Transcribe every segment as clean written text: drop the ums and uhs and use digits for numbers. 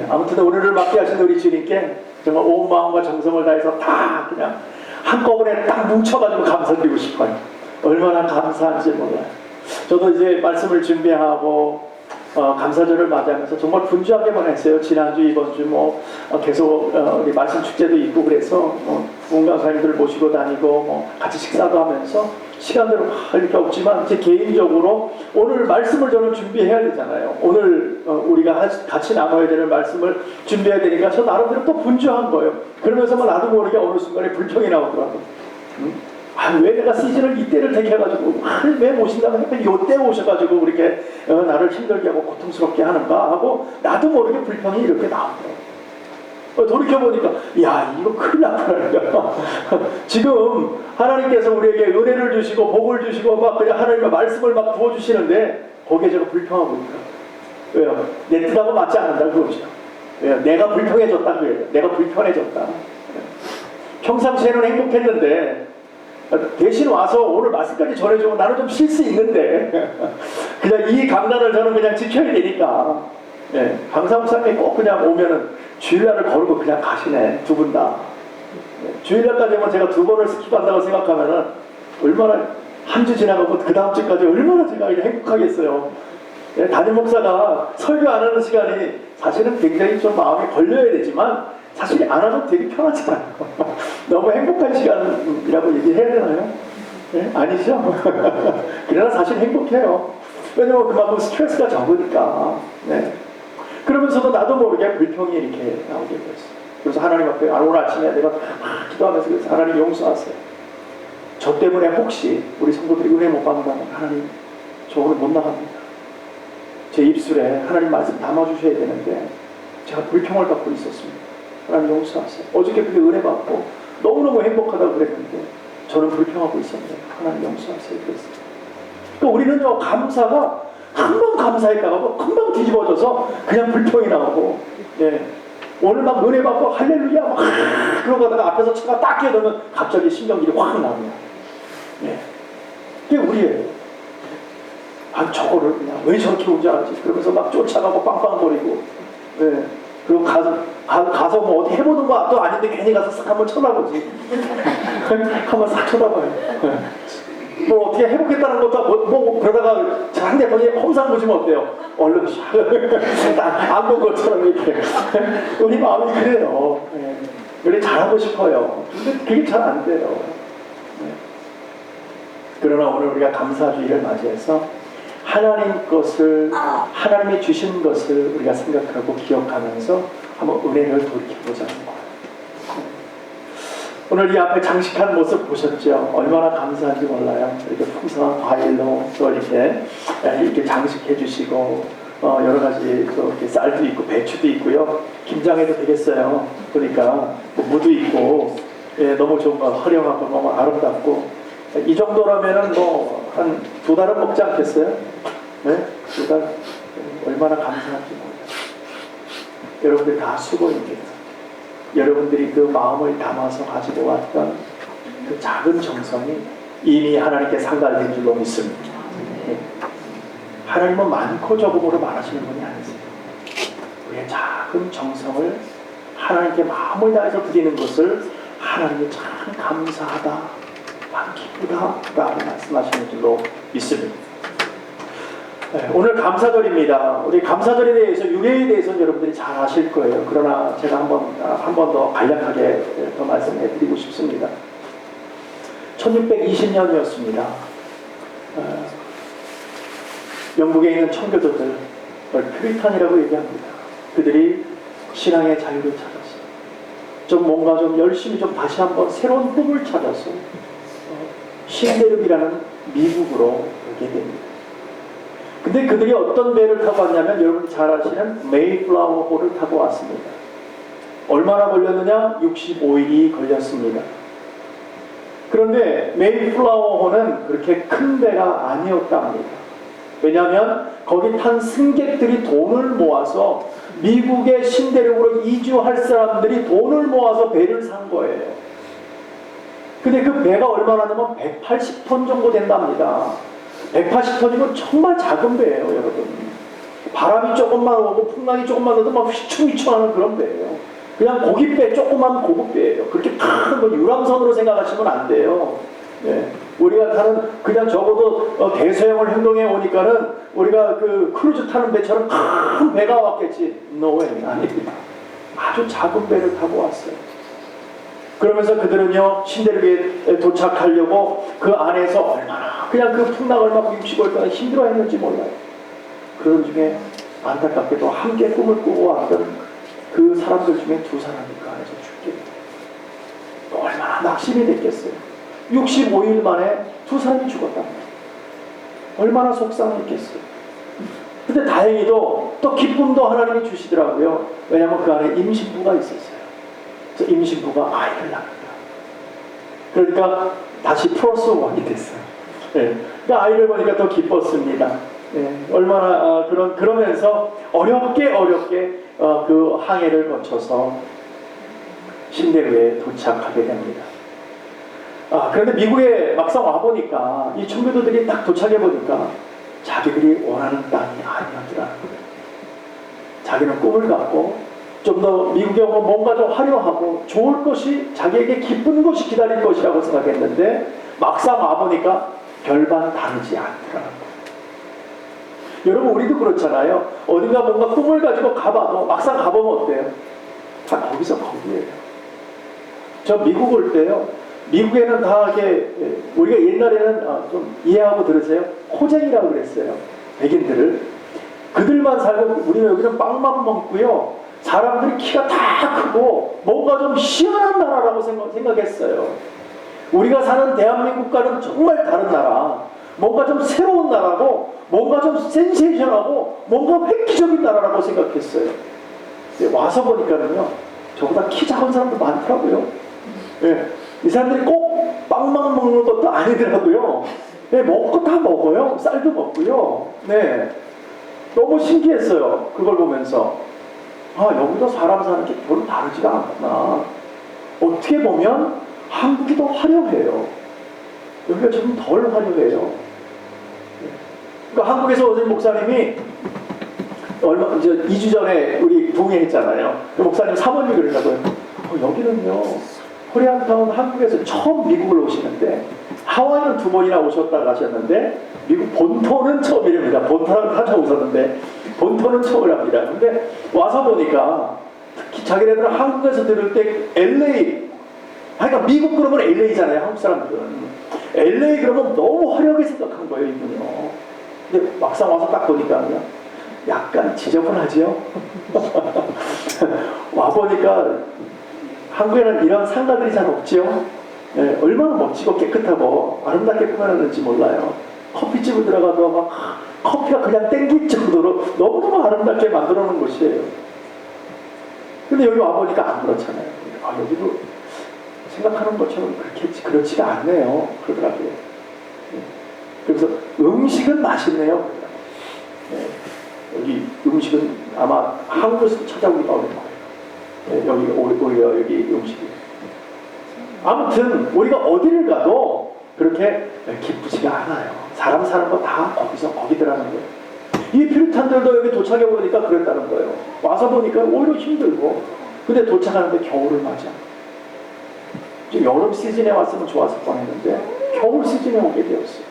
아무튼 오늘을 맡게 하신 우리 주님께 정말 온 마음과 정성을 다해서 다 그냥 한꺼번에 딱 뭉쳐가지고 감사드리고 싶어요. 얼마나 감사한지 몰라요. 저도 이제 말씀을 준비하고 감사절을 맞이하면서 정말 분주하게만 했어요. 지난주, 이번주 계속 우리 말씀 축제도 있고 그래서 부흥강사님들 모시고 다니고 같이 식사도 하면서 시간대로 할 게 없지만 제 개인적으로 오늘 말씀을 저는 준비해야 되잖아요. 오늘 우리가 같이 나눠야 되는 말씀을 준비해야 되니까 저 나름대로 또 분주한 거예요. 그러면서 나도 모르게 어느 순간에 불평이 나오더라고요. 왜 내가 시즌을 이때를 택해가지고 왜 모신다고 하니까 요때 오셔가지고 그렇게 나를 힘들게 하고 고통스럽게 하는가 하고 나도 모르게 불평이 이렇게 나오더라고요. 돌이켜보니까 야 이거 큰일 났다. 지금 하나님께서 우리에게 은혜를 주시고 복을 주시고 막 그냥 하나님의 말씀을 막 부어주시는데 거기에 제가 불평하고 있다. 왜요? 내 뜻하고 맞지 않는다 그거죠. 왜요? 내가 불평해졌다 그래요. 내가 불편해졌다. 평상시에는 행복했는데 대신 와서 오늘 말씀까지 전해주고 나는 좀 쉴 수 있는데 그냥 이 강단을 저는 그냥 지켜야 되니까 강사 목사님이 꼭 그냥 오면은 주일날을 거르고 그냥 가시네. 두 분 다. 주일날까지만 제가 2번을 스킵한다고 생각하면은 얼마나 한 주 지나가고 그 다음 주까지 얼마나 제가 행복하겠어요. 담임 목사가 설교 안 하는 시간이 사실은 굉장히 좀 마음에 걸려야 되지만 사실 안 하면 되게 편하잖아요. 너무 행복한 시간이라고 얘기해야 되나요? 아니죠? 그러나 사실 행복해요. 왜냐면 그만큼 스트레스가 적으니까. 그러면서도 나도 모르게 불평이 이렇게 나오게 됐어요. 그래서 하나님 앞에 오늘 아침에 내가 기도하면서 그래서 하나님 용서하세요. 저 때문에 혹시 우리 성도들이 은혜 못 받는다면 하나님 저 오늘 못 나갑니다. 제 입술에 하나님 말씀 담아주셔야 되는데 제가 불평을 갖고 있었습니다. 하나님 용서하세요. 어저께 그게 은혜 받고 너무너무 행복하다고 그랬는데 저는 불평하고 있었는데 하나님 용서하세요. 그랬어요. 그러니까 우리는요 감사가 한 번 감사했다가 금방 뒤집어져서 그냥 불평이 나오고 오늘 막 은혜 받고 할렐루야 막 그러다가 앞에서 차가 딱 끼어들면 갑자기 신경질이 확 나오네요. 그게 우리예요. 저거를 그냥 왜 저렇게 운전하지? 그러면서 막 쫓아가고 빵빵거리고 그리고 가서 뭐 어디 해보는 것도 아닌데 괜히 가서 싹 한번 쳐다보지. 한번 싹 쳐다봐요. 뭐 어떻게 해보겠다는 것도 그러다가 상대방이 험상 보시면 어때요? 얼른 안 본 것처럼 이렇게 우리 마음이 그래요. 우리 잘하고 싶어요. 근데 그게 잘 안 돼요. 그러나 오늘 우리가 감사주의를 맞이해서 하나님 것을 하나님이 주신 것을 우리가 생각하고 기억하면서 한번 은혜를 돌이켜보자는 거예요. 오늘 이 앞에 장식한 모습 보셨죠? 얼마나 감사한지 몰라요. 이렇게 풍성한 과일로 또 이렇게 장식해 주시고 여러 가지 또 이렇게 쌀도 있고 배추도 있고요. 김장해도 되겠어요. 그러니까 무도 있고 너무 좋은 거 화려하고 너무 아름답고 이 정도라면은 한 2달은 먹지 않겠어요? 2달 얼마나 감사한지 몰라요. 여러분들 다 수고입니다. 여러분들이 그 마음을 담아서 가지고 왔던 그 작은 정성이 이미 하나님께 상달된 줄로 믿습니다. 하나님은 많고 적음으로 말하시는 분이 아니세요. 우리의 작은 정성을 하나님께 마음을 다해서 드리는 것을 하나님이 참 감사하다, 참 기쁘다 라고 말씀하시는 줄로 믿습니다. 오늘 감사절입니다. 우리 감사절에 대해서 유래에 대해서는 여러분들이 잘 아실 거예요. 그러나 제가 한 번 더 간략하게 더 말씀해 드리고 싶습니다. 1620년이었습니다. 영국에 있는 청교도들, 퓨리탄이라고 얘기합니다. 그들이 신앙의 자유를 찾았어요. 뭔가 열심히 다시 한번 새로운 꿈을 찾아서 신대륙이라는 미국으로 오게 됩니다. 근데 그들이 어떤 배를 타고 왔냐면 여러분이 잘 아시는 메이플라워호를 타고 왔습니다. 얼마나 걸렸느냐? 65일이 걸렸습니다. 그런데 메이플라워호는 그렇게 큰 배가 아니었다 합니다. 왜냐하면 거기 탄 승객들이 돈을 모아서 미국의 신대륙으로 이주할 사람들이 돈을 모아서 배를 산 거예요. 근데 그 배가 얼마나 되면 180톤 정도 된답니다. 180톤이면 정말 작은 배예요, 여러분. 바람이 조금만 오고 풍랑이 조금만 오도 막 휘청휘청하는 그런 배예요. 그냥 고깃배, 조그만 고급배예요. 그렇게 큰 뭐 유람선으로 생각하시면 안 돼요. 예. 우리가 타는 그냥 적어도 대서양을 행동해 오니까는 우리가 그 크루즈 타는 배처럼 큰 배가 왔겠지. 노웨이 아닙니다. 아주 작은 배를 타고 왔어요. 그러면서 그들은요 신데르비에 도착하려고 그 안에서 얼마나 그냥 그 풍랑을 막 60월 동안 힘들어했는지 몰라요. 그런 중에 안타깝게도 함께 꿈을 꾸고 왔던 그 사람들 중에 두 사람이 그 안에서 죽게 돼요. 얼마나 낙심이 됐겠어요. 65일 만에 두 사람이 죽었답니다. 얼마나 속상했겠어요. 근데 다행히도 또 기쁨도 하나님이 주시더라고요. 왜냐하면 그 안에 임신부가 있었어요. 그래서 임신부가 아이를 낳는다. 그러니까 다시 플러스 원이 됐어요. 네. 그러니까 아이를 보니까 더 기뻤습니다. 네. 얼마나 그러면서 어렵게 그 항해를 거쳐서 신데르에 도착하게 됩니다. 그런데 미국에 막상 와보니까 이 청교도들이 딱 도착해보니까 자기들이 원하는 땅이 아니었더라는 거예요. 자기는 꿈을 갖고 좀 더 미국에 오면 뭔가 좀 화려하고 좋을 것이 자기에게 기쁜 것이 기다릴 것이라고 생각했는데 막상 와보니까 별반 다르지 않더라는 거예요. 여러분 우리도 그렇잖아요. 어딘가 뭔가 꿈을 가지고 가봐도 막상 가보면 어때요? 다 거기서 거기에요. 저 미국 올 때요. 미국에는 다 이렇게 우리가 옛날에는 좀 이해하고 들으세요. 호쟁이라고 그랬어요. 백인들을. 그들만 살고 우리는 여기는 빵만 먹고요. 사람들이 키가 다 크고 뭔가 좀 시원한 나라라고 생각했어요. 우리가 사는 대한민국과는 정말 다른 나라. 뭔가 좀 새로운 나라고 뭔가 좀 센세이션하고 뭔가 획기적인 나라라고 생각했어요. 근데 와서 보니까는요. 저보다 키 작은 사람도 많더라고요. 네. 이 사람들이 꼭 빵만 먹는 것도 아니더라고요. 네, 먹고 다 먹어요. 쌀도 먹고요. 네. 너무 신기했어요. 그걸 보면서. 여기도 사람 사는 게 별로 다르지가 않구나. 어떻게 보면 한국이 더 화려해요. 여기가 좀 덜 화려해요. 그러니까 한국에서 오신 목사님이 이제 2주 전에 우리 동행했잖아요. 그 목사님 사모님이 그러더라고요. 여기는요. 코리안타운 한국에서 처음 미국을 오시는데 하와이는 2번이나 오셨다 가셨는데 미국 본토는 처음이랍니다. 본토는 다 처음 오셨는데 본토는 처음이랍니다. 근데 와서 보니까 특히 자기네들은 한국에서 들을 때 LA 그러니까 미국 그러면 LA잖아요. 한국 사람들은 LA 그러면 너무 화려하게 생각한 거예요. 이분이요. 근데 막상 와서 딱 보니까요 약간 지저분하죠. 와보니까 한국에는 이런 상가들이 잘 없죠. 예, 얼마나 멋지고 깨끗하고 아름답게 꾸며놨는지 몰라요. 커피집을 들어가도 막 커피가 그냥 땡길 정도로 너무너무 아름답게 만들어 놓은 곳이에요. 근데 여기 와보니까 안 그렇잖아요. 여기도 생각하는 것처럼 그렇지가 않네요. 그러더라고요. 예. 그래서 음식은 맛있네요. 예. 여기 음식은 아마 한국에서 찾아오기가 어려운 거예요. 예. 오히려 여기 음식이. 아무튼 우리가 어디를 가도 그렇게 기쁘지가 않아요. 사람 사는 거 다 거기더라는 거예요. 이 피르탄들도 여기 도착해 보니까 그랬다는 거예요. 와서 보니까 오히려 힘들고 근데 도착하는데 겨울을 맞아. 지금 여름 시즌에 왔으면 좋았을 뻔했는데 겨울 시즌에 오게 되었어요.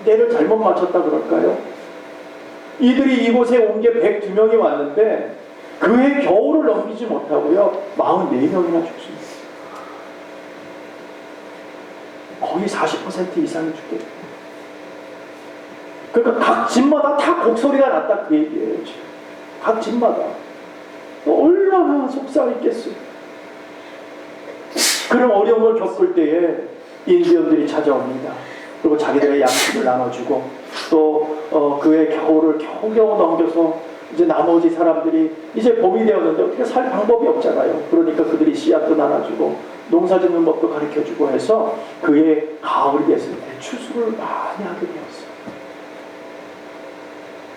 때를 잘못 맞췄다 그럴까요? 이들이 이곳에 온 게 102명이 왔는데 그해 겨울을 넘기지 못하고요 44명이나 죽습니다. 거의 40% 이상이 죽게 돼요. 그러니까 각 집마다 다 곡소리가 났다 그 얘기예요. 지금. 각 집마다 얼마나 속상했겠어요. 그런 어려움을 겪을 때에 인디언들이 찾아옵니다. 그리고 자기들의 양식을 나눠주고 또 그의 겨울을 겨우겨우 넘겨서 이제 나머지 사람들이 이제 봄이 되었는데 어떻게 살 방법이 없잖아요. 그러니까 그들이 씨앗도 나눠주고 농사 짓는 법도 가르쳐주고 해서 그의 가을이 됐을 때 추수를 많이 하게 되었어요.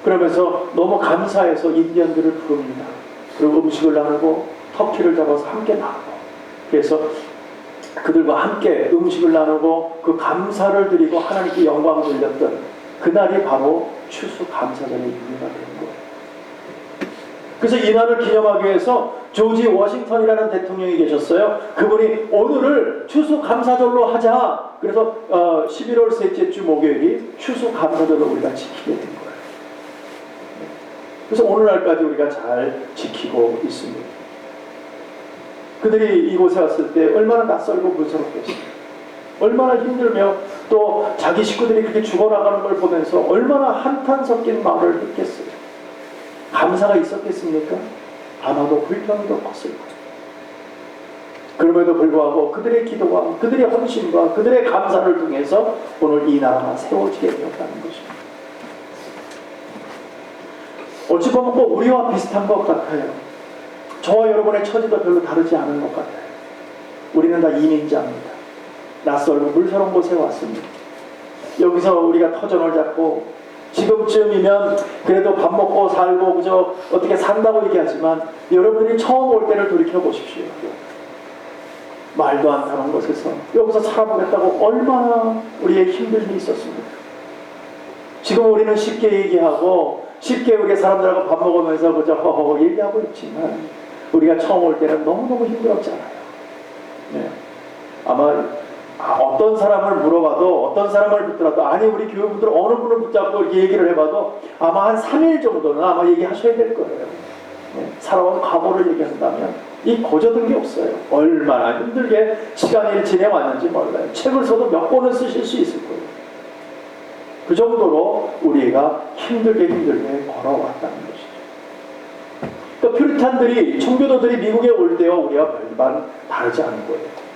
그러면서 너무 감사해서 인디언들을 부릅니다. 그리고 음식을 나누고 터키를 잡아서 함께 나누고 그래서 그들과 함께 음식을 나누고 그 감사를 드리고 하나님께 영광을 돌렸던 그날이 바로 추수 감사절의 의미가 되는 거예요. 그래서 이날을 기념하기 위해서 조지 워싱턴이라는 대통령이 계셨어요. 그분이 오늘을 추수감사절로 하자. 그래서 11월 셋째 주 목요일이 추수감사절로 우리가 지키게 된 거예요. 그래서 오늘날까지 우리가 잘 지키고 있습니다. 그들이 이곳에 왔을 때 얼마나 낯설고 무서웠겠어요. 얼마나 힘들며 또 자기 식구들이 그렇게 죽어나가는 걸 보면서 얼마나 한탄 섞인 마음을 했겠어요. 감사가 있었겠습니까? 아마도 불평이 더 컸을 거예요. 그럼에도 불구하고 그들의 기도와 그들의 헌신과 그들의 감사를 통해서 오늘 이 나라가 세워지게 되었다는 것입니다. 어찌 보면 뭐 우리와 비슷한 것 같아요. 저와 여러분의 처지도 별로 다르지 않은 것 같아요. 우리는 다 이민자입니다. 낯설고 물서러운 곳에 왔습니다. 여기서 우리가 터전을 잡고 지금쯤이면 그래도 밥 먹고 살고 그저 어떻게 산다고 얘기하지만 여러분들이 처음 올 때를 돌이켜 보십시오. 말도 안 되는 곳에서 여기서 살아보겠다고 얼마나 우리의 힘듦이 있었습니까? 지금 우리는 쉽게 얘기하고 쉽게 우리 사람들하고 밥 먹으면서 그저 허허 얘기하고 있지만 우리가 처음 올 때는 너무너무 힘들었잖아요. 네. 아마 어떤 사람을 물어봐도 어떤 사람을 붙들어도 아니 우리 교회분들 어느 분을 붙잡고 이렇게 얘기를 해봐도 아마 한 3일 정도는 아마 얘기하셔야 될 거예요. 네. 살아온 과거를 얘기한다면 이 고저든 게 없어요. 얼마나 힘들게 시간을 지내왔는지 몰라요. 책을 써도 몇 권을 쓰실 수 있을 거예요. 그 정도로 우리가 힘들게 걸어왔다는 것이죠. 그러니까 퓨리탄들이 청교도들이 미국에 올 때와 우리와 별반 다르지 않은 거예요.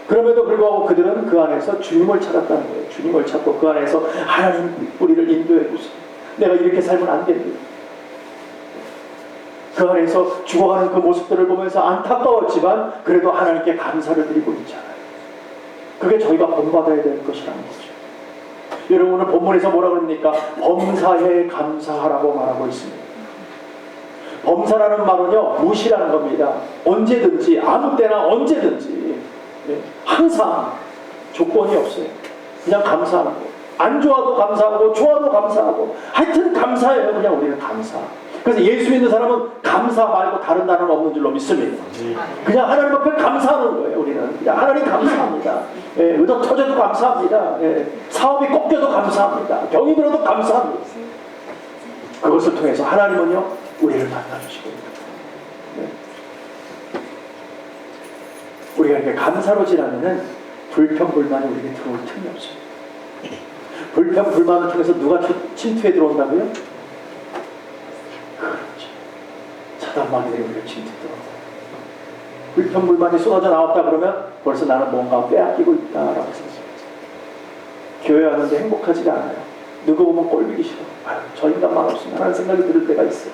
그럼에도 불구하고 그들은 그 안에서 주님을 찾았다는 거예요. 주님을 찾고 그 안에서 하나님 우리를 인도해 주세요. 내가 이렇게 살면 안 됩니다. 그 안에서 죽어가는 그 모습들을 보면서 안타까웠지만 그래도 하나님께 감사를 드리고 있잖아요. 그게 저희가 본받아야 될 것이라는 거죠. 여러분 오늘 본문에서 뭐라 그럽니까? 범사에 감사하라고 말하고 있습니다. 범사라는 말은요 무시라는 겁니다. 언제든지 아무 때나 언제든지 항상 조건이 없어요. 그냥 감사하는 거. 안 좋아도 감사하고 좋아도 감사하고 하여튼 감사해요. 그냥 우리는 감사. 그래서 예수 믿는 사람은 감사 말고 다른 단어는 없는 줄로 믿습니다. 그냥 하나님 앞에 감사하는 거예요. 우리는 그냥 하나님 감사합니다. 의도 터져도 감사합니다. 사업이 꺾여도 감사합니다. 병이 들어도 감사합니다. 그것을 통해서 하나님은요 우리를 만나주시고 우리가 이렇게 감사로 지나면은 불평불만이 우리에게 들어올 틈이 없어요. 불평불만을 통해서 누가 침투해 들어온다고요? 그렇죠. 차단마귀들이 우리를 침투해 들어온다. 불평불만이 쏟아져 나왔다 그러면 벌써 나는 뭔가 빼앗기고 있다라고 생각합니다. 교회 왔는데 행복하지가 않아요. 누구 보면 꼴보기 싫어. 아유, 저 인간만 없으면 하는 생각이 들 때가 있어요.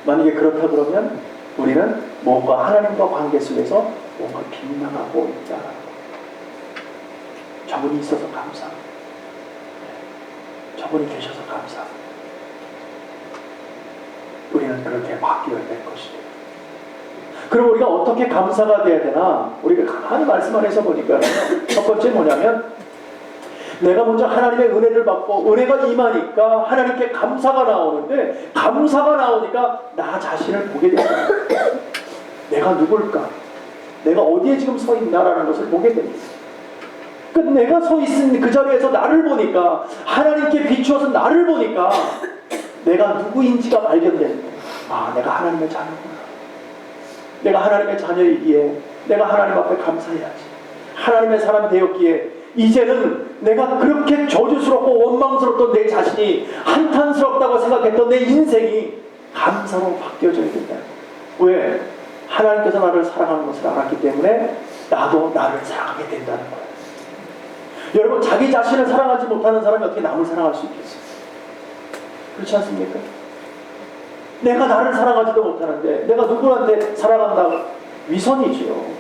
만약에 그렇다 그러면 우리는 뭔가 하나님과 관계 속에서 뭔가 빗나가고 있다. 저분이 있어서 감사합니다. 저분이 계셔서 감사합니다. 우리는 그렇게 바뀌어야 될 것이에요. 그럼 우리가 어떻게 감사가 돼야 되나? 우리가 가만히 말씀 안에서 보니까 첫 번째 뭐냐면 내가 먼저 하나님의 은혜를 받고 은혜가 임하니까 하나님께 감사가 나오는데 감사가 나오니까 나 자신을 보게 됩니다. 내가 누굴까? 내가 어디에 지금 서 있나라는 것을 보게 됩니다. 그러니까 내가 서 있은 그 자리에서 나를 보니까 하나님께 비추어서 나를 보니까 내가 누구인지가 발견되는 거예요. 아, 내가 하나님의 자녀구나. 내가 하나님의 자녀이기에 내가 하나님 앞에 감사해야지. 하나님의 사람 되었기에 이제는 내가 그렇게 저주스럽고 원망스럽던 내 자신이 한탄스럽다고 생각했던 내 인생이 감사로 바뀌어져야 된다. 왜? 하나님께서 나를 사랑하는 것을 알았기 때문에 나도 나를 사랑하게 된다는 거예요. 여러분 자기 자신을 사랑하지 못하는 사람이 어떻게 남을 사랑할 수 있겠어요? 그렇지 않습니까? 내가 나를 사랑하지도 못하는데 내가 누구한테 사랑한다고 위선이죠.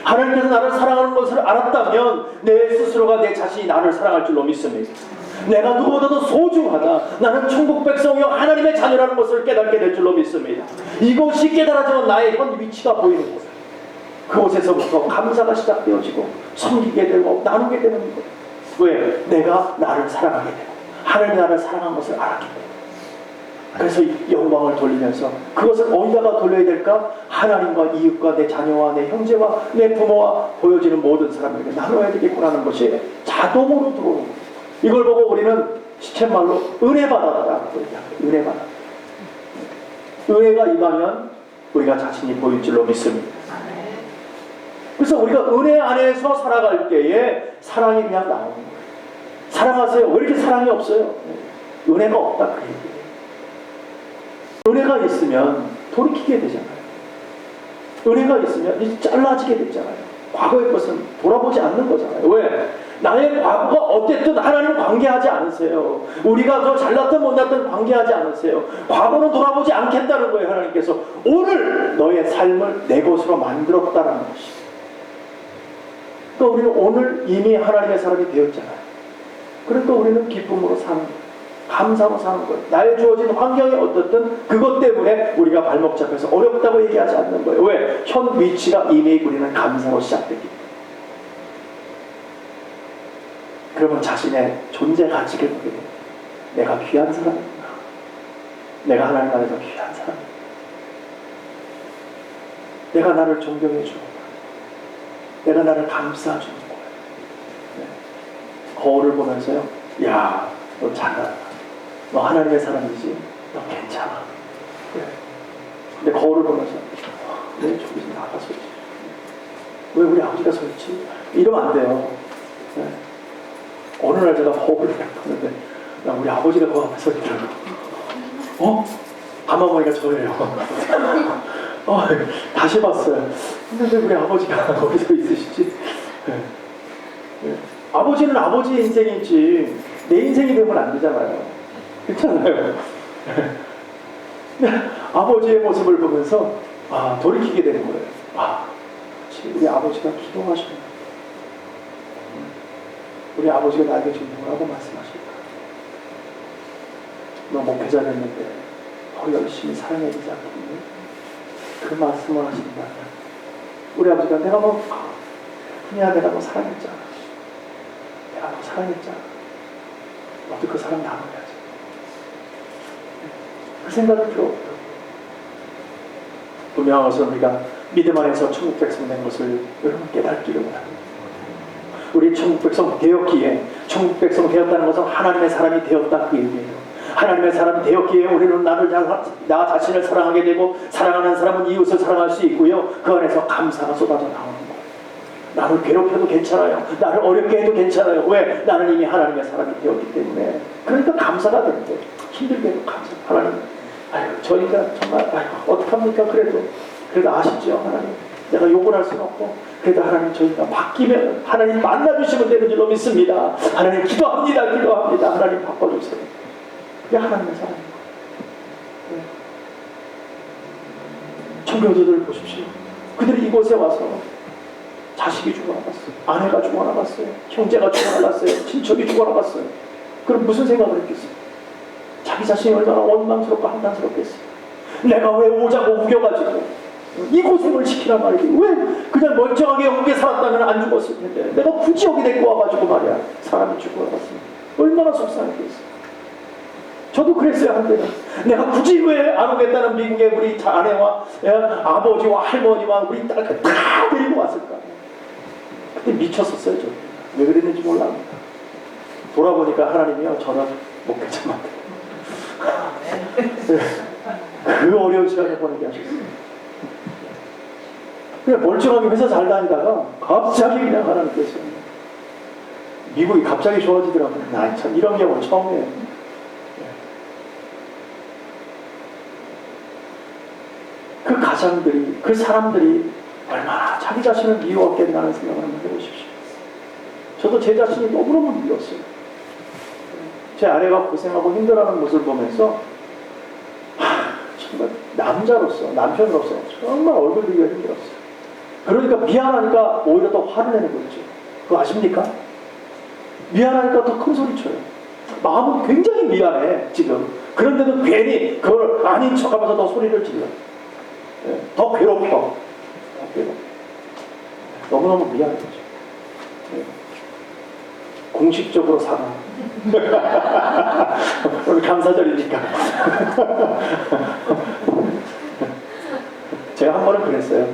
하나님께서 나를 사랑하는 것을 알았다면 내 스스로가 내 자신이 나를 사랑할 줄로 믿습니다. 내가 누구보다도 소중하다. 나는 천국 백성이요 하나님의 자녀라는 것을 깨닫게 될 줄로 믿습니다. 이것이 깨달아지면 나의 현 위치가 보이는 거예요. 그곳에서부터 감사가 시작되어지고 섬기게 되고 나누게 되는 거예요. 왜? 내가 나를 사랑하게 되고 하나님이 나를 사랑한 것을 알았기 때문에. 그래서 영광을 돌리면서 그것을 어디다가 돌려야 될까? 하나님과 이웃과 내 자녀와 내 형제와 내 부모와 보여지는 모든 사람에게 나눠야 되겠구나 하는 것이 자동으로 들어오는 거예요. 이걸 보고 우리는 시쳇말로 은혜 받았다라고 얘기합니다. 은혜 받았다. 은혜가 임하면 우리가 자신이 보일 줄로 믿습니다. 그래서 우리가 은혜 안에서 살아갈 때에 사랑이 그냥 나오는 거예요. 사랑하세요. 왜 이렇게 사랑이 없어요? 은혜가 없다 그 얘기예요. 은혜가 있으면 돌이키게 되잖아요. 은혜가 있으면 이제 잘라지게 되잖아요. 과거의 것은 돌아보지 않는 거잖아요. 왜? 나의 과거가 어쨌든 하나님 관계하지 않으세요. 우리가 더 잘났든 못났든 관계하지 않으세요. 과거는 돌아보지 않겠다는 거예요. 하나님께서 오늘 너의 삶을 내 것으로 만들었다라는 것이에요. 그러니까 우리는 오늘 이미 하나님의 사람이 되었잖아요. 그러니까 우리는 기쁨으로 사는 거예요. 감사로 사는 거예요. 나의 주어진 환경이 어떻든 그것 때문에 우리가 발목 잡혀서 어렵다고 얘기하지 않는 거예요. 왜? 현 위치가 이미 우리는 감사로 시작됐기 때문에. 그러면 자신의 존재 가치를 보게 됩니다. 내가 귀한 사람이구나. 내가 하나님 안에서 귀한 사람이구나. 내가 나를 존경해 주는구나. 내가 나를 감싸주는 거예요. 네. 거울을 보면서요. 야, 너 잘났다. 너 하나님의 사람이지. 너 괜찮아. 그래. 근데 거울을 보면서 왜 저기 좀 나가 서있지? 왜 우리 아버지가 서있지? 이러면 안 돼요. 네. 어느 날 제가 거울을 봤는데 우리 아버지가 그 앞에 서있더라고. 가만 보니까 저예요. 다시 봤어요. 근데 왜 우리 아버지가 거기서 있으시지? 네. 네. 아버지는 아버지의 인생이지 내 인생이 되면 안 되잖아요. 그렇잖아요. 아버지의 모습을 보면서 돌이키게 되는 거예요. 우리 아버지가 기도하셨네. 우리 아버지가 나에게 지금 뭐라고 말씀하실까? 너 목회자 됐는데 더 열심히 사랑해야 되지 않겠니? 그 말씀을 하신다면 우리 아버지가 내가 내가 너 사랑했잖아. 내가 너 사랑했잖아. 너도 그 사랑 나눠야지. 그 생각을 필요 없다. 분명한 것은 우리가 믿음 안에서 천국 백성 된 것을 여러분 깨닫기를 원합니다. 우리 천국 백성 되었기에 천국 백성 되었다는 것은 하나님의 사람이 되었다 그 얘기예요. 하나님의 사람이 되었기에 우리는 나 자신을 사랑하게 되고 사랑하는 사람은 이웃을 사랑할 수 있고요. 그 안에서 감사가 쏟아져 나오는 거예요. 나를 괴롭혀도 괜찮아요. 나를 어렵게 해도 괜찮아요. 왜? 나는 이미 하나님의 사람이 되었기 때문에. 그러니까 감사가 되는 거예요. 힘들게 해도 감사. 하나님, 저희가 정말 어떡합니까? 그래도 아쉽죠. 하나님, 내가 욕을 할 수는 없고 그래도 하나님 저희가 바뀌면 하나님 만나주시면 되는 줄로 믿습니다. 하나님 기도합니다. 하나님 바꿔주세요. 그게 하나님의 사랑입니다. 네. 청교도들 보십시오. 그들이 이곳에 와서 자식이 죽어나갔어요. 아내가 죽어나갔어요. 형제가 죽어나갔어요. 친척이 죽어나갔어요. 그럼 무슨 생각을 했겠어요? 자기 자신이 얼마나 원망스럽고 한탄스럽겠어요. 내가 왜 오자고 우겨가지고 이 고생을 시키란 말이지. 왜 그냥 멀쩡하게 영국에 살았다면 안 죽었을 텐데 내가 굳이 여기 데리고 와가지고 말이야 사람이 죽어나갔습니다. 얼마나 속상했겠어요. 저도 그랬어요. 한때는 내가 굳이 왜 안 오겠다는 미국에 우리 아내와 아버지와 할머니와 우리 딸까지 다 데리고 왔을까. 그때 미쳤었어요. 저. 왜 그랬는지 몰랍니다. 돌아보니까 하나님이요 저는 목회자 만들어요. 그 어려운 시간을 보내게 하셨어요. 그냥 멀쩡하게 회사 잘 다니다가 갑자기 그냥 하나님께서 미국이 갑자기 좋아지더라고요. 나 참 이런 경우는 처음이에요. 그 가장들이, 그 사람들이 얼마나 자기 자신을 미워했겠나는 생각을 한번 해보십시오. 저도 제 자신이 너무너무 미웠어요. 제 아내가 고생하고 힘들어하는 모습을 보면서 정말 남자로서, 남편으로서 정말 얼굴 들기가 힘들었어요. 그러니까 미안하니까 오히려 더 화를 내는 거죠. 그거 아십니까? 미안하니까 더 큰 소리 쳐요. 마음은 굉장히 미안해 지금. 그런데도 괜히 그걸 아닌 척하면서 더 소리를 질러. 더 괴롭혀. 너무너무 미안해. 공식적으로 사과. 오늘 감사절이니까. 제가 한 번은 그랬어요.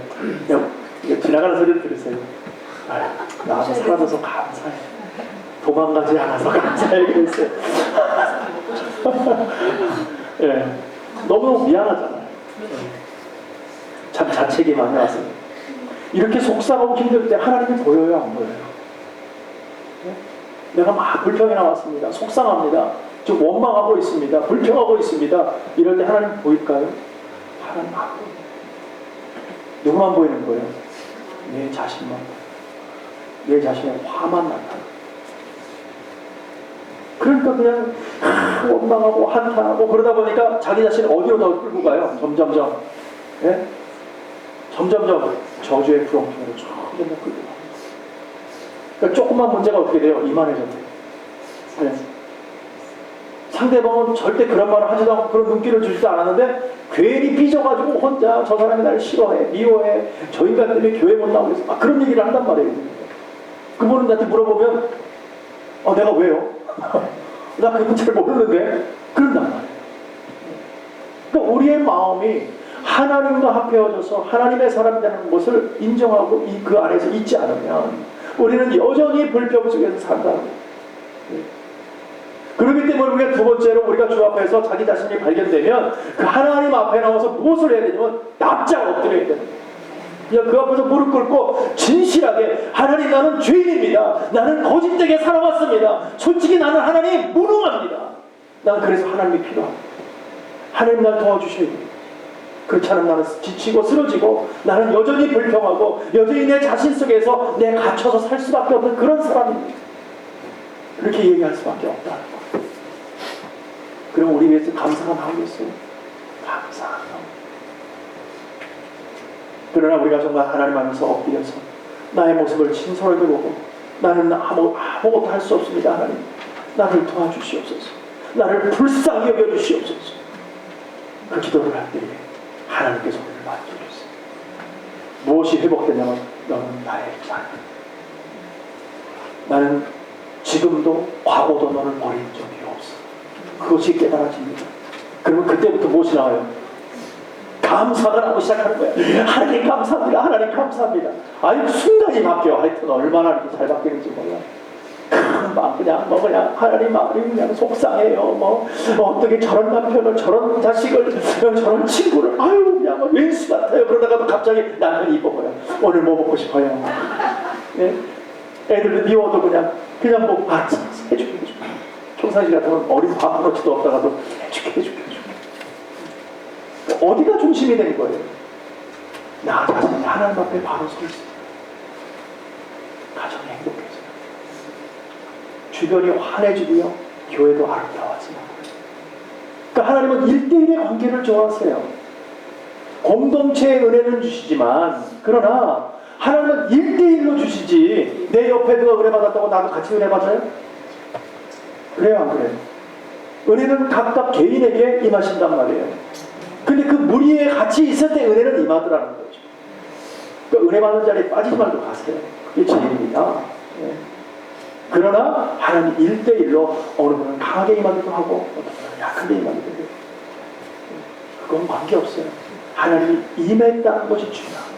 그냥 지나가는 소리를 들었어요. 나도 살아줘서 감사해. 도망가지 않아서 감사해. 그랬어요. 예, 너무 미안하잖아요. 참 자책이 많이 왔습니다. 이렇게 속상하고 힘들 때 하나님이 보여요, 안 보여요? 내가 막 불평이 나왔습니다. 속상합니다. 좀 원망하고 있습니다. 불평하고 있습니다. 이럴 때 하나님 보일까요? 하나님 안 보여요. 누구만 보이는 거예요? 내 자신만. 내 자신의 화만 나타나. 그러니까 그냥 원망하고 한탄하고 그러다 보니까 자기 자신을 어디로 더 끌고 가요? 점점점. 예? 점점점 저주의 부렁텅이로 점점 더 끌고 가요. 그러니까 조그만 문제가 어떻게 돼요? 이만해졌대요. 네. 상대방은 절대 그런 말을 하지도 않고 그런 눈길을 주지도 않았는데 괜히 삐져가지고 혼자 저 사람이 나를 싫어해, 미워해, 저 인간 때문에 교회 못 나오고 있어. 그런 얘기를 한단 말이에요. 그분은 나한테 물어보면 내가 왜요? 나 그분 잘 모르는데 그런단 말이에요. 그러니까 우리의 마음이 하나님과 합해져서 하나님의 사람이 되는 것을 인정하고 그 안에서 있지 않으면 우리는 여전히 불평 속에서 산다는 거예요. 그렇기 때문에 우리가 두 번째로 우리가 주 앞에서 자기 자신이 발견되면 그 하나님 앞에 나와서 무엇을 해야 되냐면 납작 엎드려야 되는 거예요. 그냥 그 앞에서 무릎 꿇고 진실하게 하나님 나는 죄인입니다. 나는 거짓되게 살아왔습니다. 솔직히 나는 하나님 무능합니다. 나는 그래서 하나님이 필요합니다. 하나님 나를 도와주셔야 됩니다. 그렇지 않으면 나는 지치고 쓰러지고 나는 여전히 불평하고 여전히 내 자신 속에서 내 갇혀서 살 수밖에 없는 그런 사람입니다. 그렇게 얘기할 수밖에 없다는 거예요. 그럼 우리 위해서 감사가 나오겠어요? 감사가 나옵니다. 그러나 우리가 정말 하나님 앞에서 엎드려서 나의 모습을 진솔하게 보고 나는 아무것도 할 수 없습니다. 하나님 나를 도와주시옵소서. 나를 불쌍히 여겨주시옵소서. 그 기도를 할 때에 하나님께서 우리를 맡겨주세요. 무엇이 회복되냐면 너는 나의 자녀. 나는 지금도 과거도 너를 버린 적이 없어. 그것이 깨달아집니다. 그러면 그때부터 무엇이 나와요? 감사가 나오기 시작하는 거예요. 하나님 감사합니다. 하나님 감사합니다. 아니 순간이 바뀌어. 하여튼 얼마나 이렇게 잘 바뀌는지 몰라. 그냥 하나님 마음이 그냥 속상해요. 어떻게 저런 남편을, 저런 자식을, 저런 친구를, 그냥 왼수 같아요. 그러다가도 갑자기 남편이 이뻐버려. 오늘 뭐 먹고 싶어요? 네? 애들도 미워도 그냥 해주게. 평상시 같으면 어린 밥그릇도 없다가도 해주게. 어디가 중심이 된 거예요? 나 자신이 하나님 앞에 바로 서 있어요. 가정이 행복해져요. 주변이 환해지고요. 교회도 아름다워지고. 그러니까 하나님은 1대1의 관계를 좋아하세요. 공동체의 은혜는 주시지만 그러나 하나님은 1대1로 주시지 내 옆에 누가 은혜 받았다고 나도 같이 은혜 받아요? 그래요 안 그래요? 은혜는 각각 개인에게 임하신단 말이에요. 근데 그 무리에 같이 있을 때 은혜는 임하더라는 거죠. 그러니까 은혜 받는 자리에 빠지지 말고 가세요. 그게 진리입니다. 네. 그러나 하나님 1대1로 어느 분은 강하게 임하기도 하고 어떤 분은 약하게 임하기도 해요. 그건 관계없어요. 하나님이 임했다는 것이 중요합니다.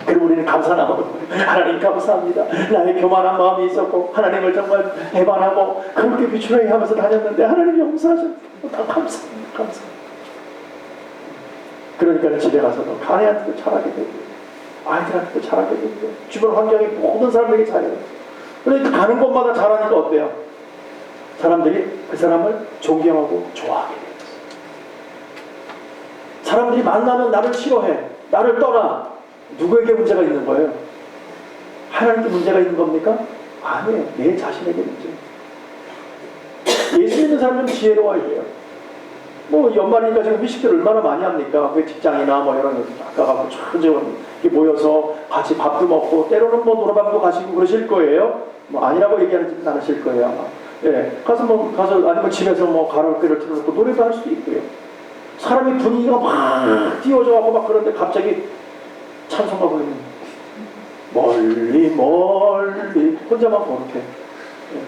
그리고 우리는 감사나오는 거예요. 하나님 감사합니다. 나의 교만한 마음이 있었고 하나님을 정말 배반하고 그렇게 비추라기 하면서 다녔는데 하나님이 용서하셨다. 감사합니다. 감사합니다. 그러니까 집에 가서도 아내한테도 잘하게 되고 아이들한테도 잘하게 되고 주변 환경의 모든 사람들에게 잘해요. 그러니까 가는 곳마다 잘하니까 어때요? 사람들이 그 사람을 존경하고 좋아하게 돼요. 사람들이 만나면 나를 싫어해. 나를 떠나. 누구에게 문제가 있는 거예요? 하나님께 문제가 있는 겁니까? 아니에요. 내 자신에게 문제예요. 예수 믿는 사람은 지혜로워야 돼요. 연말이니까 지금 회식들 얼마나 많이 합니까? 그 직장이나 이런 아까 가고 천재원 모여서 같이 밥도 먹고 때로는 노래방도 가시고 그러실 거예요. 아니라고 얘기하지는 않으실 거예요 아마. 예, 가서 아니면 집에서 가라오케를 틀어놓고 노래도 할 수도 있고요. 사람이 분위기가 막 띄워져가고 막 그런데 갑자기 찬송가 부르면 멀리 멀리 혼자만 그렇게. 예.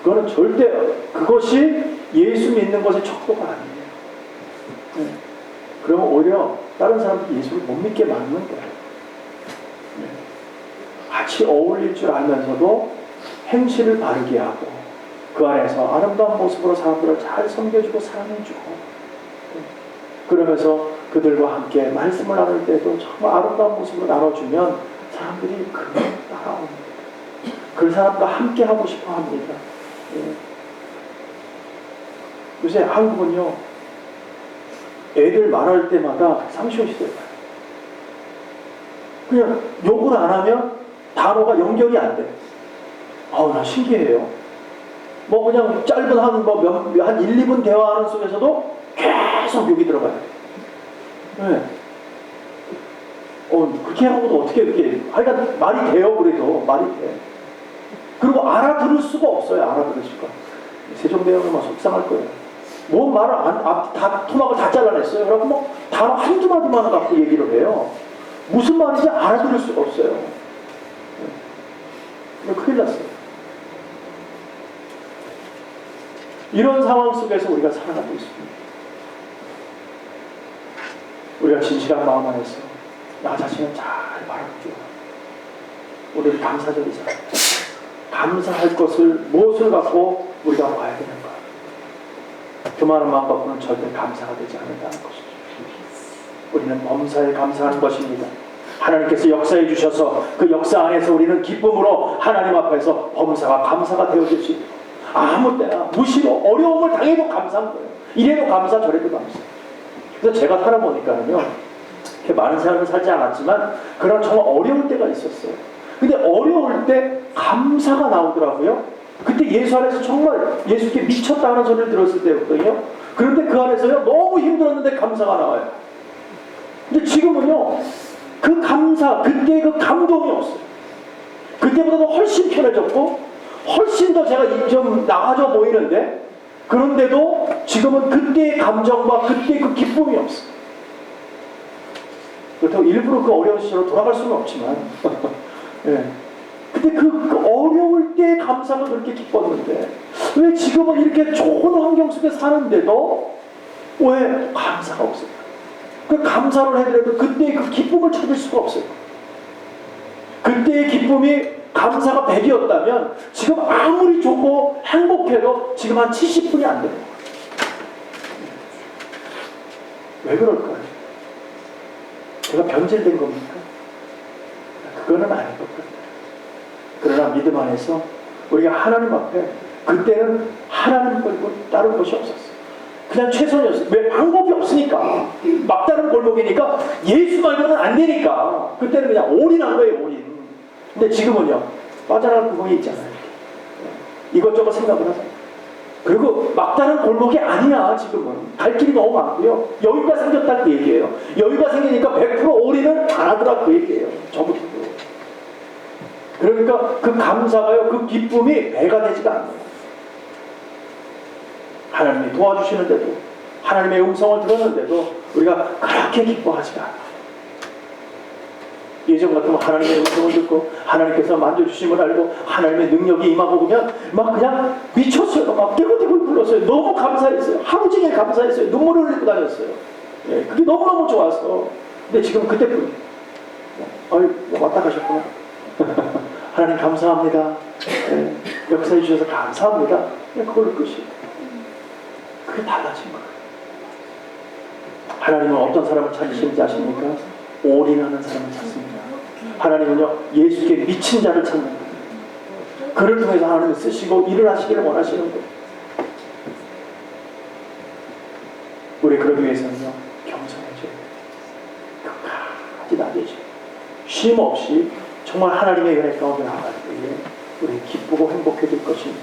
그거는 절대 그것이 예수 믿는 것의 척도가 아니에요. 네. 그러면 오히려 다른 사람들이 예수를 못 믿게 막는 거예요. 네. 같이 어울릴 줄 알면서도 행실을 바르게 하고 그 안에서 아름다운 모습으로 사람들을 잘 섬겨주고 사랑해주고 그러면서 그들과 함께 말씀을 나눌 때도 정말 아름다운 모습으로 나눠주면 사람들이 그냥 따라옵니다. 그 사람과 함께 하고 싶어 합니다. 요새 한국은요, 애들 말할 때마다 상시호시대요. 그냥 욕을 안 하면 단어가 연결이 안 돼. 나 신기해요. 뭐 그냥 짧은 한 1, 2분 대화하는 속에서도 계속 욕이 들어가요. 네. 그렇게 하고도 어떻게 그렇게, 하여간 말이 돼요, 그래도. 말이 돼. 그리고 알아들을 수가 없어요, 알아들을 수가. 세종대왕은 막 속상할 거예요. 뭔 말을 다 토막을 다 잘라냈어요. 그래서 뭐 단어 한두 마디만 갖고 얘기를 해요. 무슨 말인지 알아들을 수가 없어요. 네. 큰일 났어요. 이런 상황 속에서 우리가 살아가고 있습니다. 우리가 진실한 마음 안에서 나 자신을 잘 바라볼게요. 우리는 감사절이잖아요. 감사할 것을 무엇을 갖고 우리가 봐야 되는가? 교만한 마음 갖고는 절대 감사가 되지 않는다는 것이죠. 우리는 범사에 감사하는 것입니다. 하나님께서 역사해 주셔서 그 역사 안에서 우리는 기쁨으로 하나님 앞에서 범사가 감사가 되어질 수 있고 아무 때나 무시로 어려움을 당해도 감사한 거예요. 이래도 감사 저래도 감사. 그래서 제가 살아보니까는요, 이렇게 많은 사람을 살지 않았지만 그런 정말 어려울 때가 있었어요. 근데 어려울 때 감사가 나오더라고요. 그때 예수 안에서 정말 예수께 미쳤다는 소리를 들었을 때였거든요. 그런데 그 안에서요, 너무 힘들었는데 감사가 나와요. 근데 지금은요, 그 감사, 그때의 그 감동이 없어요. 그때보다도 훨씬 편해졌고 훨씬 더 제가 좀 나아져 보이는데, 그런데도 지금은 그때의 감정과 그때의 그 기쁨이 없어요. 그렇다고 일부러 그 어려운 시절로 돌아갈 수는 없지만 예. 근데 그 어려울 때 감사가 그렇게 기뻤는데 왜 지금은 이렇게 좋은 환경 속에 사는데도 왜 감사가 없어요? 그 감사를 해더라도 그때의 그 기쁨을 찾을 수가 없어요. 그때의 기쁨이 감사가 100이었다면 지금 아무리 좋고 행복해도 지금 한 70분이 안 돼요. 왜 그럴까요? 제가 변질된 겁니까? 그거는 아닌 것 같아요. 그러나 믿음 안에서 우리가 하나님 앞에 그때는 하나님 말고 다른 것이 없었어요. 그냥 최선이었어요. 왜? 방법이 없으니까. 막다른 골목이니까 예수 말고는 안 되니까 그때는 그냥 올인한 거예요. 올인. 근데 지금은요, 빠져나갈 구멍이 있잖아요. 이것저것 생각을 하잖아요. 그리고 막다른 골목이 아니야. 지금은 갈 길이 너무 많고요, 여유가 생겼다 그 얘기예요. 여유가 생기니까 100% 올인은 안 하더라 그 얘기예요. 저부터도. 그러니까 그 감사가요, 그 기쁨이 배가 되지가 않아요. 하나님이 도와주시는데도, 하나님의 음성을 들었는데도 우리가 그렇게 기뻐하지가 않아요. 예전 같으면 하나님의 음성을 듣고 하나님께서 만져주심을 알고 하나님의 능력이 임하고 보면 막 그냥 미쳤어요. 막 떼굴떼굴 불렀어요. 너무 감사했어요. 하루 종일 감사했어요. 눈물을 흘리고 다녔어요. 예, 그게 너무너무 좋았어. 근데 지금 그때뿐이에요. 왔다 가셨구나. 하나님 감사합니다. 예, 역사해 주셔서 감사합니다. 그걸로 끝이에요. 그게 달라진 거예요. 하나님은 어떤 사람을 찾으시는지 아십니까? 올인하는 사람을 찾습니다. 하나님은요, 예수께 미친 자를 찾는 거예요. 그를 통해서 하나님을 쓰시고 일을 하시기를 원하시는 거예요. 우리 그러기 위해서는요, 겸손해져야 돼요. 끝까지 나대죠. 쉼 없이 정말 하나님의 은혜 가운데 나갈 때에 우리 기쁘고 행복해질 것입니다.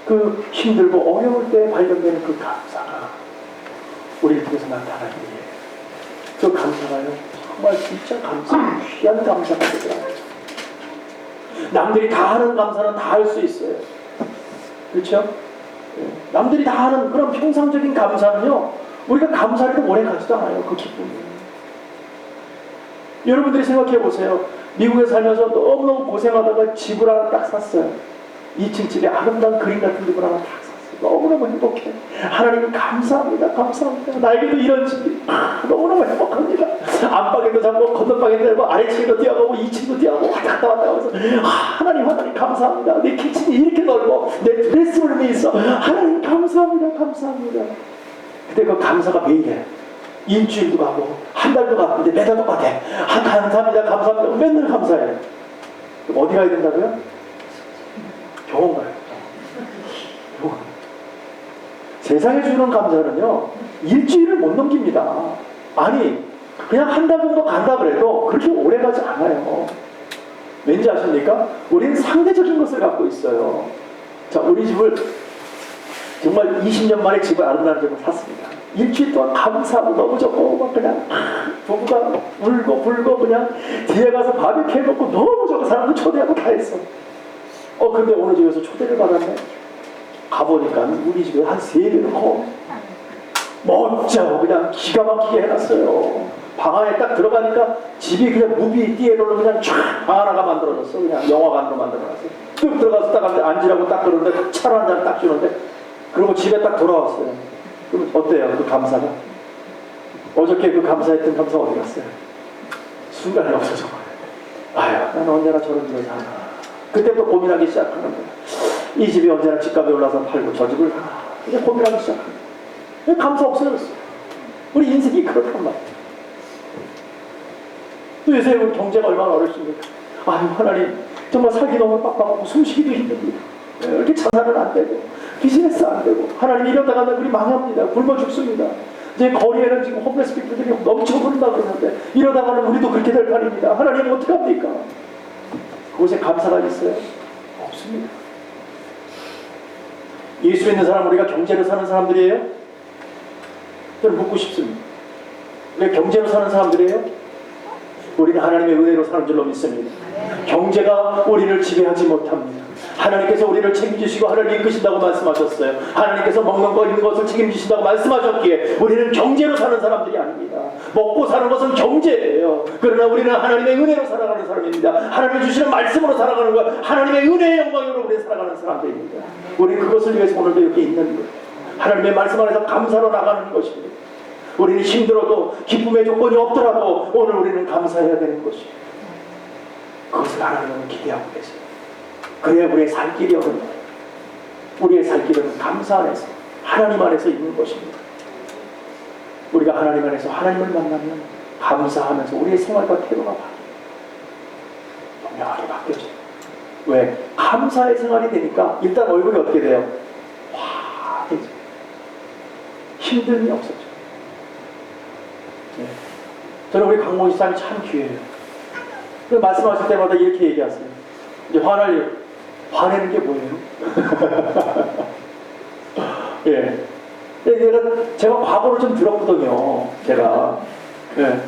그 힘들고 어려울 때 발견되는 그 감사가 우리를 통해서 나타나기 위해, 그 감사가요, 정말 진짜 감사, 귀한 감사가 되더라고요. 남들이 다 하는 감사는 다 할 수 있어요. 그렇죠? 남들이 다 하는 그런 평상적인 감사는요, 우리가 감사해도 오래 가지도 않아요. 그 기쁨이. 여러분들이 생각해 보세요. 미국에 살면서 너무너무 고생하다가 집을 하나 딱 샀어요. 2층 집에 아름다운 그림 같은 집을 하나 딱 샀어요. 너무너무 행복해. 하나님 감사합니다. 감사합니다. 나에게도 이런 집이 너무너무 행복합니다. 안방에도 잡고 건너방에도 잡고 아래층에도 뛰어가고 2층도 뛰어가고 왔다 갔다 하면서 하나님 감사합니다. 내 키친이 이렇게 넓어. 내 드레스룸이 있어. 하나님 감사합니다. 감사합니다. 근데 그 감사가 매일이에요. 일주일도 가고 한 달도 갔는데 매달 똑같아. 감사합니다. 감사합니다. 맨날 감사해요. 그럼 어디 가야 된다고요? 병원 가요. 병원. 세상에 주는 감사는요 일주일을 못 넘깁니다. 아니 그냥 한 달 정도 간다 그래도 그렇게 오래 가지 않아요. 왠지 아십니까? 우리는 상대적인 것을 갖고 있어요. 자, 우리 집을 정말 20년 만에 집을 아름다운 집을 샀습니다. 일주일 동안 감사하고 너무 좋고 막 그냥 부부가 울고 불고 그냥 뒤에 가서 바비큐 해먹고 너무 좋고 사람들 초대하고 다 했어. 근데 어느 집에서 초대를 받았네. 가보니까 우리 집에 한 3배는 커. 멋져. 그냥 기가 막히게 해놨어요. 방 안에 딱 들어가니까 집이 그냥 무비 띠에로는 그냥 쫙 방 하나가 만들어졌어. 그냥 영화관으로 만들어놨어. 뚝 들어가서 딱 앉으라고 딱 그러는데 차로 한 잔 딱 주는데 그리고 집에 딱 돌아왔어요. 그럼 어때요? 그 감사가? 어저께 그 감사했던 감사 어디 갔어요? 순간에 없어져 버려요. 아유, 난 언제나 저런 집에 사나. 그때부터 고민하기 시작하는 거예요. 이 집이 언제나 집값이 올라서 팔고 저 집을 사나. 이제 고민하기 시작하는 거예요. 감사 없어졌어. 우리 인생이 그렇단 말이에요. 또 요새 우리 경제가 얼마나 어렵습니까? 아유, 하나님 정말 살기 너무 빡빡하고 숨쉬기도 힘듭니다. 이렇게 장사는 안 되고 비즈니스 안 되고 하나님 이러다가 우리 망합니다. 굶어 죽습니다. 이제 거리에는 지금 홈레스 피플들이 넘쳐 흐른다 그러는데 이러다가는 우리도 그렇게 될 판입니다. 하나님 어떻게 합니까? 그곳에 감사가 있어요? 없습니다. 예수 믿는 사람 우리가 경제로 사는 사람들이에요? 저는 묻고 싶습니다. 왜 경제로 사는 사람들이에요? 우리는 하나님의 은혜로 사는 줄로 믿습니다. 경제가 우리를 지배하지 못합니다. 하나님께서 우리를 책임지시고 하나님을 이끄신다고 말씀하셨어요. 하나님께서 먹는 거 있는 것을 책임지신다고 말씀하셨기에 우리는 경제로 사는 사람들이 아닙니다. 먹고 사는 것은 경제예요. 그러나 우리는 하나님의 은혜로 살아가는 사람입니다. 하나님이 주시는 말씀으로 살아가는 것, 하나님의 은혜의 영광으로 우리는 살아가는 사람들입니다. 우리는 그것을 위해서 오늘도 이렇게 있는 거예요. 하나님의 말씀 안에서 감사로 나가는 것입니다. 우리는 힘들어도 기쁨의 조건이 없더라도 오늘 우리는 감사해야 되는 것입니다. 그것을 하나님은 기대하고 계세요. 그래야 우리의 살 길이 어느 거예요. 우리의 살 길은 감사 안에서 하나님 안에서 있는 것입니다. 우리가 하나님 안에서 하나님을 만나면 감사하면서 우리의 생활과 태도가 분명하게 바뀌어져요. 왜? 감사의 생활이 되니까 일단 얼굴이 어떻게 돼요? 화해져. 힘듦이 없어져. 네. 저는 우리 강모 집사님이 참 귀해요. 말씀하실 때마다 이렇게 얘기하세요. 이제 화내는 게 뭐예요? 예. 제가 과거를 좀 들었거든요. 제가. 예.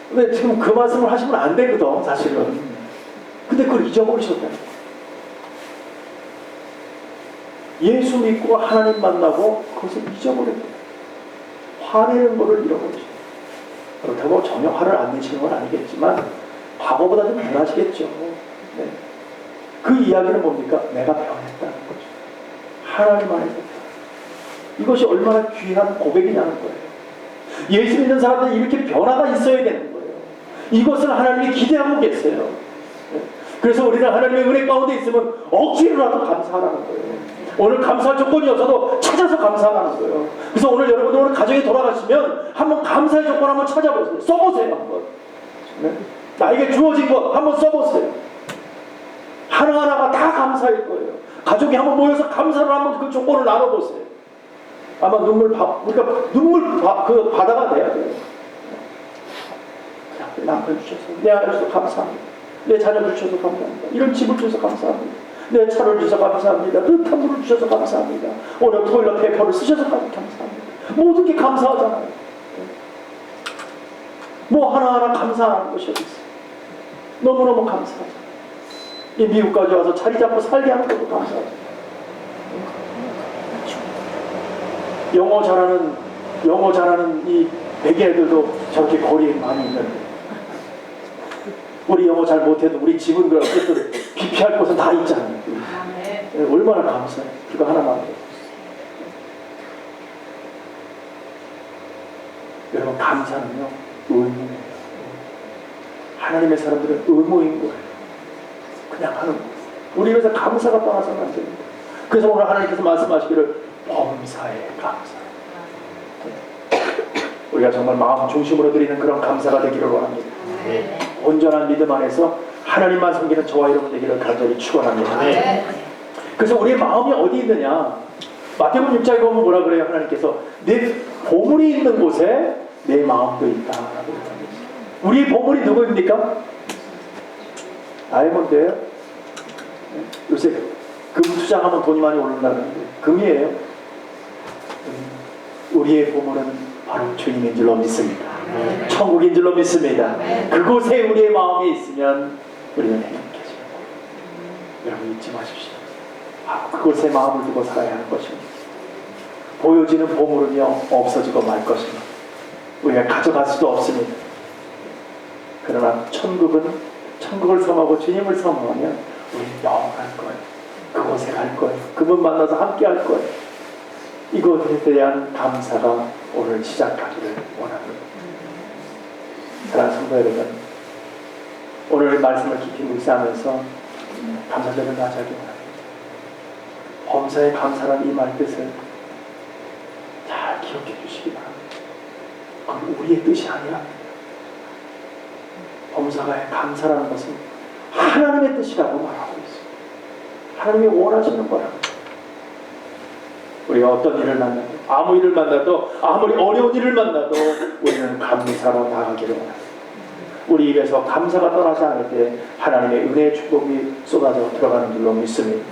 근데 지금 그 말씀을 하시면 안 되거든, 사실은. 근데 그걸 잊어버리셨다는 거예요. 예수 믿고 하나님 만나고 그것을 잊어버렸대요. 화내는 거를 잃어버리셨어요. 그렇다고 전혀 화를 안 내시는 건 아니겠지만 과거보다 좀 덜하시겠죠. 네. 그 이야기는 뭡니까? 내가 변했다는 거죠. 하나님 안에서. 이것이 얼마나 귀한 고백이냐는 거예요. 예수 믿는 사람들은 이렇게 변화가 있어야 되는 거예요. 이것을 하나님이 기대하고 계세요. 네. 그래서 우리는 하나님의 은혜 가운데 있으면 억지로라도 감사하라는 거예요. 오늘 감사할 조건이 없어도 찾아서 감사하는 거예요. 그래서 오늘 여러분들 오늘 가정에 돌아가시면 한번 감사의 조건 한번 찾아보세요. 써보세요. 한번. 네? 나에게 주어진 것 한번 써보세요. 하나하나가 다 감사일 거예요. 가족이 한번 모여서 감사를 한번 그 조건을 나눠보세요. 아마 그 바다가 돼야 돼요. 남편 주셔서 내 아내로서 감사합니다. 내 자녀 주셔서 감사합니다. 이런 집을 주셔서 감사합니다. 내 차를 주셔서 감사합니다. 뜨뜻한 물을 주셔서 감사합니다. 오늘 토일러 페이퍼를 쓰셔서 감사합니다. 모든 게 감사하잖아요. 뭐 하나하나 감사하는 것이 어디 있어요. 너무너무 감사하죠. 이 미국까지 와서 자리 잡고 살게 하는 것도 감사하죠. 영어 잘하는 이 백인 애들도 저렇게 거리에 많이 있는데 우리 영어 잘 못해도 우리 집은 그 어쨌든 기피할 곳은 다 있잖아요. 얼마나 감사해요. 그거 하나만. 여러분, 감사는요 의무예요. 하나님의 사람들은 의무인 거예요. 그냥 하는 거예요. 우리 입에서 감사가 떠나서는 안 됩니다. 그래서 오늘 하나님께서 말씀하시기를 범사에 감사. 우리가 정말 마음 중심으로 드리는 그런 감사가 되기를 원합니다. 온전한 믿음 안에서 하나님만 섬기는 저와 여러분 되기를 간절히 축원합니다. 그래서 우리의 마음이 어디 있느냐? 마태복음 6장에 보면 뭐라 그래요? 하나님께서 내 보물이 있는 곳에 내 마음도 있다. 우리의 보물이 누구입니까? 다이아몬드예요? 요새 금 투자하면 돈이 많이 오른다는데 금이에요. 우리의 보물은 바로 주님인 줄로 믿습니다. 천국인 줄로 믿습니다. 그곳에 우리의 마음이 있으면 우리는 행복해집니다. 여러분 잊지 마십시오. 그곳에 마음을 두고 살아야 하는 것입니다. 보여지는 보물은요 없어지고 말 것입니다. 우리가 가져갈 수도 없습니다. 그러나 천국을 섬하고 주님을 섬하면 우리는 영원할 거예요. 그곳에 갈 거예요. 그분 만나서 함께 할 거예요. 이것에 대한 감사가 오늘 시작하기를 원합니다. 사랑하는 성도 여러분, 오늘 말씀을 깊이 묵상하면서 감사절을 맞이하기 원합니다. 범사에 감사란 이 말 뜻을 잘 기억해 주시기 바랍니다. 그건 우리의 뜻이 아니라 범사에 감사라는 것은 하나님의 뜻이라고 말하고 있습니다. 하나님이 원하시는 거랍니다. 우리가 어떤 일을 만나도, 아무 일을 만나도, 아무리 어려운 일을 만나도 우리는 감사로 나가기를 원합니다. 우리 입에서 감사가 떠나지 않을 때 하나님의 은혜의 축복이 쏟아져 들어가는 줄로 믿습니다.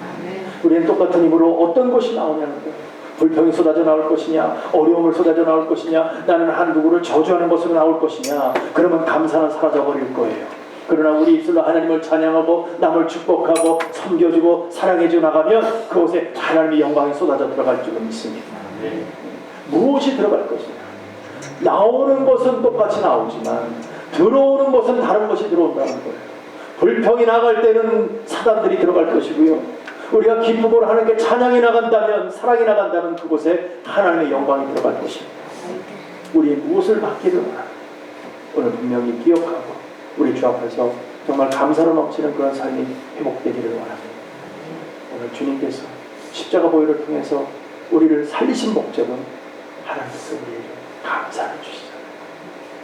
우리는 똑같은 힘으로 어떤 것이 나오냐는 거예요. 불평이 쏟아져 나올 것이냐, 어려움을 쏟아져 나올 것이냐, 나는 한 누구를 저주하는 것으로 나올 것이냐, 그러면 감사는 사라져 버릴 거예요. 그러나 우리 입술로 하나님을 찬양하고 남을 축복하고 섬겨주고 사랑해주고 나가면 그곳에 하나님의 영광이 쏟아져 들어갈 줄로 믿습니다. 무엇이 들어갈 것이냐, 나오는 것은 똑같이 나오지만 들어오는 것은 다른 것이 들어온다는 거예요. 불평이 나갈 때는 사단들이 들어갈 것이고요, 우리가 기쁨으로 하나님께 찬양이 나간다면, 사랑이 나간다면 그곳에 하나님의 영광이 들어갈 것입니다. 우리 무엇을 받기를 원합니다. 오늘 분명히 기억하고 우리 주 앞에서 정말 감사로 넘치는 그런 삶이 회복되기를 원합니다. 오늘 주님께서 십자가 보혈을 통해서 우리를 살리신 목적은 하나님께서 우리에게 감사를 주시잖아요.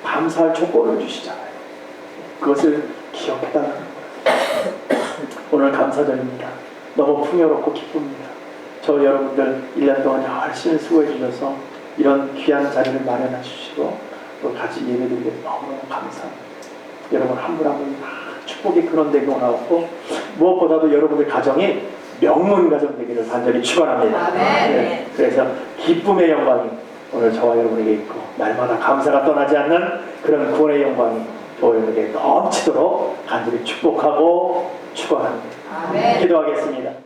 감사할 조건을 주시잖아요. 그것을 기억해달라는 거예요. 오늘 감사절입니다. 너무 풍요롭고 기쁩니다. 저 여러분들 1년 동안 열심히 수고해 주셔서 이런 귀한 자리를 마련해 주시고 또 같이 예배드리게 너무너무 감사합니다. 여러분 한 분 한 분 축복이 근원되기 원하고 무엇보다도 여러분들 가정이 명문 가정 되기를 간절히 축원합니다. 네, 그래서 기쁨의 영광이 오늘 저와 여러분에게 있고 날마다 감사가 떠나지 않는 그런 구원의 영광이 저와 여러분에게 넘치도록 간절히 축복하고 축원합니다. 기도하겠습니다.